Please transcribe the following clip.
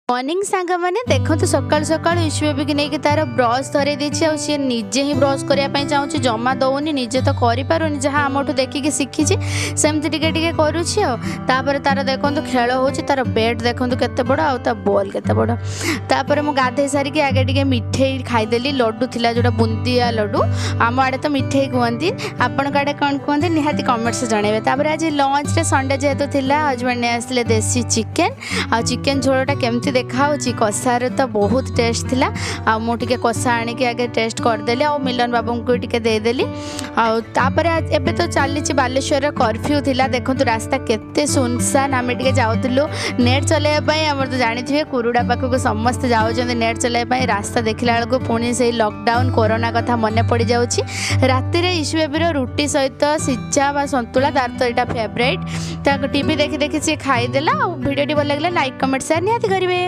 Morning सांग मैंने देखो सकाल सकाल ईशु बेबी की नहीं तार ब्रश धरे देछि आ सी निजे ही ब्रश करने चाहूँ जमा दौनी निजे तो कर जहाँ आमठू देखिकी शिखी सेमती टिके करुँची तापर तार देखो खेल हो तार बेड देखो केते बड़ आ बॉल केते बड़ तापर मु गाधे सारिकी आगे टिके मिठे खाईदेली लड्डू थिला जोटा बुंदिया लड्डू आम आड़े तो मिठे कहती आपण आड़े कौन कहते निहाती कमेंट्स जनइबे। तापर आज लंच रे संडे जेहेतु थिला हजबैंड ने आसले देसी चिकेन आ चिकेन झोलटा केमती देखा कषार तो बहुत टेस्ट थिला आ मु टिके कषा आनिक आगे टेस्ट करदेली आ मिलन बाबू को टिके देदेली आपर एबे तो चली बालेश्वर कर्फ्यू थिला देखो रास्ता केते सुनसान आम टिके जाऊलु नेट चलैयापाई आम तो जानी कुरुड़ा पाखक समस्त जाऊँ नेट चलैयापाई रास्ता देखला बेलू पुणी से लॉकडाउन कोरोना कथा मन पड़ जाऊँगी राति रे ईशु बेबीर रुटी सहित सिझा बा संतुला तार तो यहाँ फेवरेट टीवी देखी देखी सी खाईदेला। वीडियो भल लगे लाइक कमेंट शेयर निहाती करेंगे।